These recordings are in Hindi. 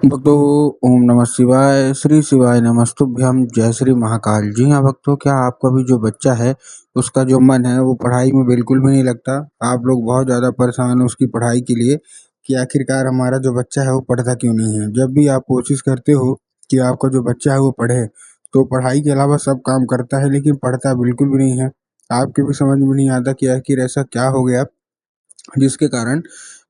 भक्तों, ओम नमः शिवाय, श्री शिवाय नमस्तुभ्यम, जय श्री महाकाल। जी हाँ भक्तों, क्या आपका भी जो बच्चा है उसका जो मन है वो पढ़ाई में बिल्कुल भी नहीं लगता। आप लोग बहुत ज़्यादा परेशान हो उसकी पढ़ाई के लिए कि आखिरकार हमारा जो बच्चा है वो पढ़ता क्यों नहीं है। जब भी आप कोशिश करते हो कि आपका जो बच्चा है वो पढ़े, तो पढ़ाई के अलावा सब काम करता है लेकिन पढ़ता बिल्कुल भी नहीं है। आपके भी समझ में नहीं आता कि आखिर ऐसा क्या हो गया जिसके कारण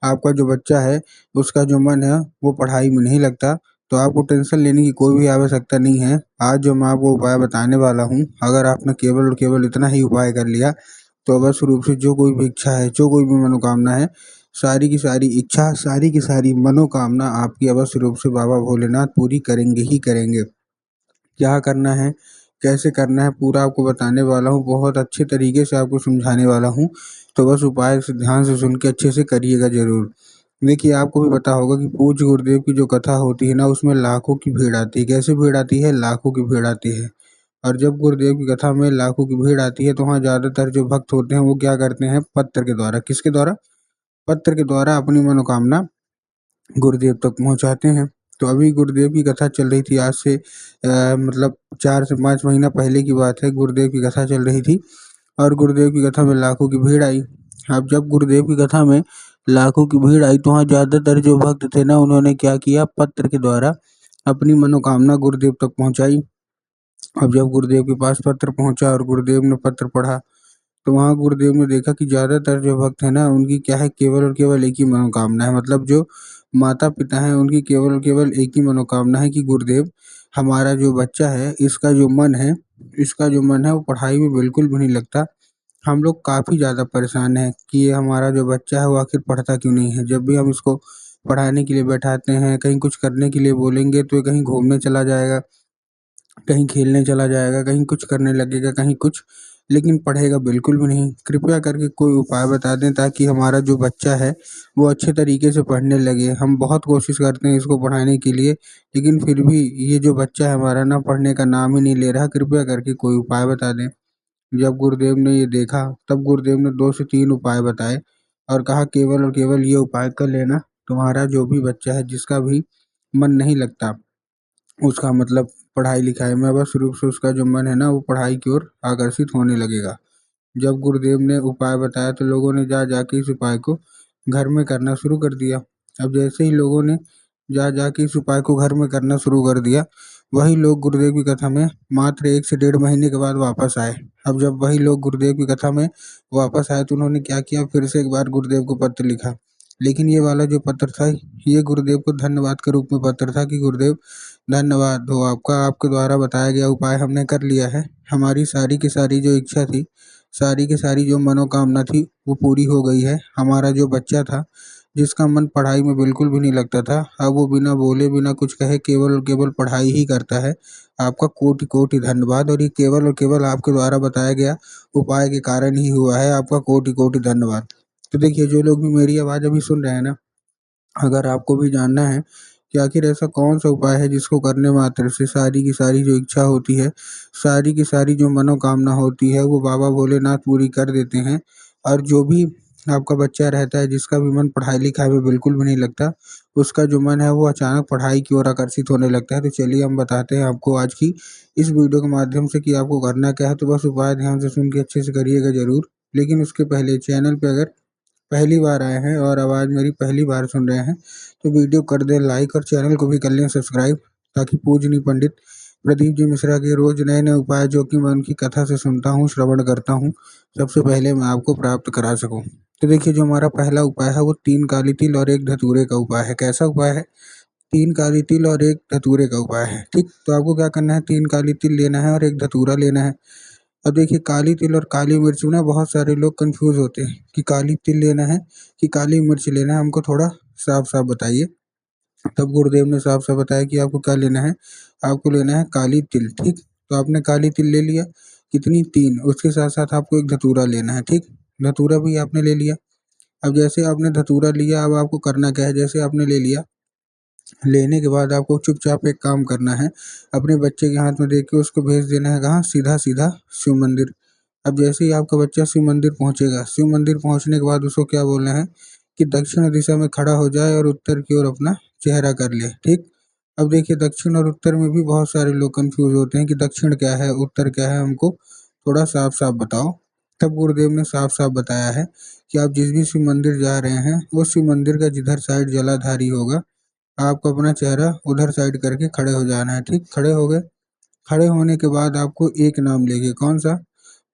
आपका जो बच्चा है उसका जो मन है वो पढ़ाई में नहीं लगता। तो आपको टेंशन लेने की कोई भी आवश्यकता नहीं है। आज जो मैं आपको उपाय बताने वाला हूँ, अगर आपने केवल और केवल इतना ही उपाय कर लिया तो अवश्य रूप से जो कोई भी इच्छा है, जो कोई भी मनोकामना है, सारी की सारी इच्छा, सारी की सारी मनोकामना आपकी अवश्य रूप से बाबा भोलेनाथ पूरी करेंगे ही करेंगे। क्या करना है, कैसे करना है, पूरा आपको बताने वाला हूँ, बहुत अच्छे तरीके से आपको समझाने वाला हूँ। तो बस उपाय से ध्यान से सुन के अच्छे से करिएगा ज़रूर। देखिए, आपको भी पता होगा कि पूज्य गुरुदेव की जो कथा होती है ना, उसमें लाखों की भीड़ आती है। कैसे भीड़ आती है? लाखों की भीड़ आती है। और जब गुरुदेव की कथा में लाखों की भीड़ आती है तो वहाँ ज़्यादातर जो भक्त होते हैं वो क्या करते हैं? पत्र के द्वारा, किसके द्वारा? पत्र के द्वारा अपनी मनोकामना गुरुदेव तक पहुँचाते हैं। तो अभी गुरुदेव की कथा चल रही थी, आज से मतलब 4 से 5 महीना पहले की बात है। गुरुदेव की कथा चल रही थी और गुरुदेव की कथा में लाखों की भीड़ आई। अब जब गुरुदेव की कथा में लाखों की भीड़ आई तो वहाँ ज़्यादातर जो भक्त थे ना, उन्होंने क्या किया, पत्र के द्वारा अपनी मनोकामना गुरुदेव तक पहुँचाई। अब जब गुरुदेव के पास पत्र पहुँचा और गुरुदेव ने पत्र पढ़ा, तो वहाँ गुरुदेव ने देखा कि ज़्यादातर जो भक्त हैं ना, उनकी क्या है, केवल और केवल एक ही मनोकामना है। मतलब जो माता-पिता हैं, उनकी केवल और केवल एक ही मनोकामना है कि गुरुदेव, हमारा जो बच्चा है, इसका जो मन है वो पढ़ाई में बिल्कुल भी नहीं लगता। हम लोग काफ़ी ज़्यादा परेशान हैं कि ये हमारा जो बच्चा है वो आखिर पढ़ता क्यों नहीं है। जब भी हम इसको पढ़ाने के लिए बैठाते हैं, कहीं कुछ करने के लिए बोलेंगे तो ये कहीं घूमने चला जाएगा, कहीं खेलने चला जाएगा, कहीं कुछ करने लगेगा, कहीं कुछ, लेकिन पढ़ेगा बिल्कुल भी नहीं। कृपया करके कोई उपाय बता दें ताकि हमारा जो बच्चा है वो अच्छे तरीके से पढ़ने लगे। हम बहुत कोशिश करते हैं इसको पढ़ाने के लिए, लेकिन फिर भी ये जो बच्चा है हमारा ना, पढ़ने का नाम ही नहीं ले रहा। कृपया करके कोई उपाय बता दें। जब गुरुदेव ने ये देखा, तब गुरुदेव ने 2 से 3 उपाय बताए और कहा केवल और केवल ये उपाय कर लेना, तुम्हारा जो भी बच्चा है जिसका भी मन नहीं लगता, उसका मतलब पढ़ाई-लिखाई में, बस रूप से उसका जो मन है ना वो पढ़ाई की ओर आकर्षित होने लगेगा। जब गुरुदेव ने उपाय बताया तो लोगों ने जा के इस उपाय को घर में करना शुरू कर दिया। अब जैसे ही लोगों ने जा के इस उपाय को घर में करना शुरू कर दिया, वही लोग गुरुदेव की कथा में मात्र 1 से डेढ़ महीने के बाद वापस आए। अब जब वही लोग गुरुदेव की कथा में वापस आए तो उन्होंने क्या किया, फिर से एक बार गुरुदेव को पत्र लिखा। लेकिन ये वाला जो पत्र था, ये गुरुदेव को धन्यवाद के रूप में पत्र था कि गुरुदेव, धन्यवाद हो आपका, आपके द्वारा बताया गया उपाय हमने कर लिया है। हमारी सारी की सारी जो इच्छा थी, सारी की सारी जो मनोकामना थी वो पूरी हो गई है। हमारा जो बच्चा था, जिसका मन पढ़ाई में बिल्कुल भी नहीं लगता था, अब वो बिना बोले, बिना कुछ कहे केवल और केवल पढ़ाई ही करता है। आपका कोटि-कोटि धन्यवाद, और ये केवल और केवल आपके द्वारा बताया गया उपाय के कारण ही हुआ है। आपका कोटि-कोटि धन्यवाद। तो देखिए, जो लोग भी मेरी आवाज़ अभी सुन रहे हैं ना, अगर आपको भी जानना है कि आखिर ऐसा कौन-सा उपाय है जिसको करने मात्र से सारी की सारी जो इच्छा होती है, सारी की सारी जो मनोकामना होती है, वो बाबा भोलेनाथ पूरी कर देते हैं। और जो भी आपका बच्चा रहता है जिसका भी मन पढ़ाई-लिखाई में बिल्कुल भी नहीं लगता, उसका जो मन है वो अचानक पढ़ाई की ओर आकर्षित होने लगता है। तो चलिए हम बताते हैं आपको आज की इस वीडियो के माध्यम से कि आपको करना क्या है। तो बस उपाय ध्यान से सुन के अच्छे से करिएगा ज़रूर। लेकिन उसके पहले चैनल पे अगर पहली बार आए हैं और आवाज़ मेरी पहली बार सुन रहे हैं, तो वीडियो कर दें लाइक और चैनल को भी कर लें सब्सक्राइब, ताकि पूजनीय पंडित प्रदीप जी मिश्रा के रोज़ नए-नए उपाय, जो कि मैं उनकी कथा से सुनता हूँ, श्रवण करता हूँ, सबसे पहले मैं आपको प्राप्त करा सकूँ। तो देखिए, जो हमारा पहला उपाय है वो 3 काली तिल और 1 धतूरे का उपाय है। कैसा उपाय है? 3 काली तिल और 1 धतूरे का उपाय है, ठीक? तो आपको क्या करना है, 3 काली तिल लेना है और 1 धतूरा लेना है। अब देखिए, काली तिल और काली मिर्च में ना बहुत सारे लोग कंफ्यूज होते हैं कि काली तिल लेना है कि काली मिर्च लेना है, हमको थोड़ा साफ-साफ बताइए। तब गुरुदेव ने साफ-साफ बताया कि आपको क्या लेना है, आपको लेना है काली तिल, ठीक? तो आपने काली तिल ले लिया, कितनी? 3, उसके साथ-साथ आपको 1 धतूरा लेना है, ठीक? धतूरा भी आपने ले लिया। अब जैसे आपने धतूरा लिया, अब आपको करना क्या है, जैसे आपने ले लिया, लेने के बाद आपको चुपचाप एक काम करना है, अपने बच्चे के हाथ में दे के उसको भेज देना है कहाँ? सीधा-सीधा शिव मंदिर। अब जैसे ही आपका बच्चा शिव मंदिर पहुँचेगा, शिव मंदिर पहुँचने के बाद उसको क्या बोलना है कि दक्षिण दिशा में खड़ा हो जाए और उत्तर की ओर अपना चेहरा कर ले, ठीक? अब देखिए दक्षिण और उत्तर में भी बहुत सारे लोग कंफ्यूज होते हैं कि दक्षिण क्या है, उत्तर क्या है, हमको थोड़ा साफ-साफ बताओ। तब गुरुदेव ने साफ-साफ बताया है कि आप जिस भी शिव मंदिर जा रहे हैं, उस शिव मंदिर का जिधर साइड जलाधारी होगा, आपको अपना चेहरा उधर साइड करके खड़े हो जाना है, ठीक? खड़े हो गए? खड़े होने के बाद आपको एक नाम लेके, कौन-सा?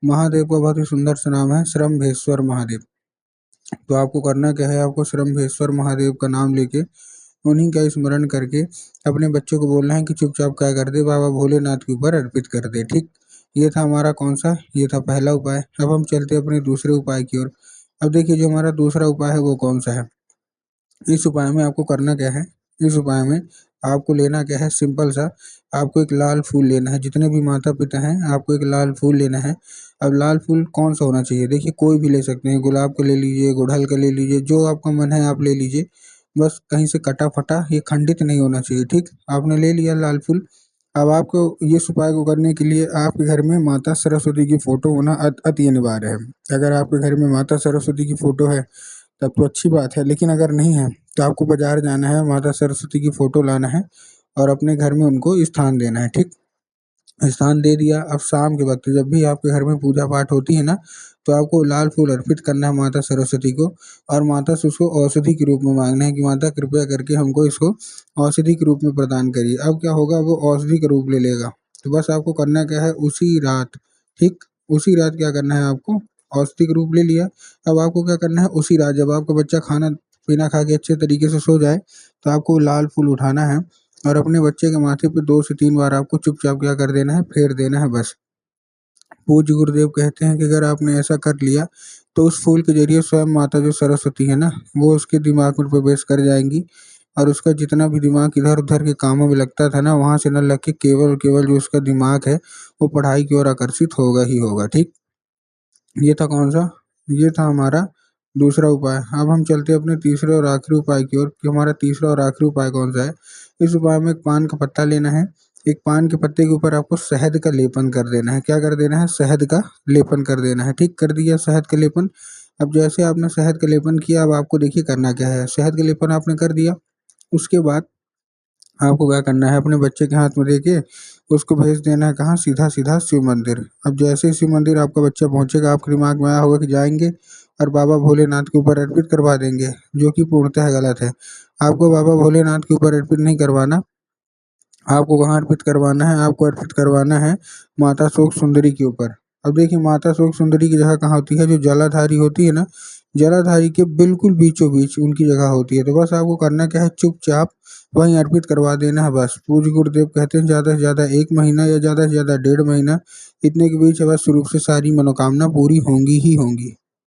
महादेव का बहुत ही सुंदर सा नाम है, श्रम्भेश्वर महादेव। तो आपको करना क्या है, आपको श्रम्भेश्वर महादेव का नाम लेके उन्हीं का स्मरण करके अपने बच्चे को बोलना है कि चुपचाप क्या कर दे, बाबा भोलेनाथ के ऊपर अर्पित कर दे, ठीक? ये था हमारा कौन-सा? ये था पहला उपाय। अब हम चलते हैं अपने दूसरे उपाय की ओर। अब देखिए जो हमारा दूसरा उपाय है वो कौन-सा है? इस उपाय में आपको करना क्या है? इस उपाय में आपको लेना क्या है, सिंपल सा, आपको एक लाल फूल लेना है। जितने भी माता-पिता हैं, आपको एक लाल फूल लेना है। अब लाल फूल कौन-सा होना चाहिए? देखिए कोई भी ले सकते हैं, गुलाब का ले लीजिए, गुड़हल का ले लीजिए, जो आपका मन है आप ले लीजिए। बस कहीं से कटा-फटा, ये खंडित नहीं होना चाहिए, ठीक? आपने ले लिया लाल फूल। अब आपको इस उपाय को करने के लिए आपके घर में माता सरस्वती की फ़ोटो होना अति अनिवार्य है। अगर आपके घर में माता सरस्वती की फ़ोटो है तब तो अच्छी बात है, लेकिन अगर नहीं है तो आपको बाज़ार जाना है, माता सरस्वती की फ़ोटो लाना है और अपने घर में उनको स्थान देना है, ठीक? स्थान दे दिया। अब शाम के वक़्त जब भी आपके घर में पूजा-पाठ होती है ना, तो आपको लाल फूल अर्पित करना है माता सरस्वती को और माता से उसको औषधि के रूप में माँगना है कि माता कृपया करके हमको इसको औषधि के रूप में प्रदान करिए। अब क्या होगा, वो औषधि का रूप ले लेगा। तो बस आपको करना क्या है, उसी रात, ठीक? उसी रात क्या करना है आपको, औषधि का रूप ले लिया। अब आपको क्या करना है, उसी रात जब आपका बच्चा खाना-पीना खा के अच्छे तरीके से सो जाए, तो आपको लाल फूल उठाना है और अपने बच्चे के माथे पे 2 से 3 बार आपको चुपचाप क्या कर देना है, फेर देना है बस। पूज्य गुरुदेव कहते हैं कि अगर आपने ऐसा कर लिया, तो उस फूल के ज़रिए स्वयं माता जो सरस्वती है ना, वो उसके दिमाग में प्रवेश कर जाएँगी और उसका जितना भी दिमाग इधर-उधर के कामों में लगता था ना, वहाँ से ना लग के केवल और केवल जो उसका दिमाग है, वो पढ़ाई की ओर आकर्षित होगा ही होगा, ठीक? ये था कौन-सा? ये था हमारा दूसरा उपाय। अब हम चलते हैं अपने तीसरे और आखिरी उपाय की ओर कि हमारा तीसरा और आखिरी उपाय कौन-सा है? इस उपाय में एक पान का पत्ता लेना है। एक पान के पत्ते के ऊपर आपको शहद का लेपन कर देना है। क्या कर देना है? शहद का लेपन कर देना है। ठीक, कर दिया शहद का लेपन। अब जैसे आपने शहद का लेपन किया, अब आपको देखिए करना क्या है? शहद का लेपन आपने कर दिया, उसके बाद आपको क्या करना है, अपने बच्चे के हाथ में देके उसको भेज देना है कहाँ? सीधा-सीधा शिव मंदिर। अब जैसे ही शिव मंदिर आपका बच्चा पहुँचेगा, आपके दिमाग में आया होगा कि जाएँगे और बाबा भोलेनाथ के ऊपर अर्पित करवा देंगे, जो कि पूर्णतः गलत है। आपको बाबा भोलेनाथ के ऊपर अर्पित नहीं करवाना, आपको कहाँ अर्पित करवाना है? आपको अर्पित करवाना है माता शोक सुंदरी के ऊपर। अब देखिए माता शोक सुंदरी की जगह कहाँ होती है? जो जलाधारी होती है ना, जलाधारी के बिल्कुल बीचों-बीच उनकी जगह होती है। तो बस आपको करना क्या है? चुपचाप वहीं अर्पित करवा देना है बस। पूज्य गुरुदेव कहते हैं ज़्यादा से ज़्यादा 1 महीना या ज़्यादा से ज़्यादा 1.5 महीना, इतने के बीच बस रूप से सारी मनोकामना पूरी होंगी ही होंगी।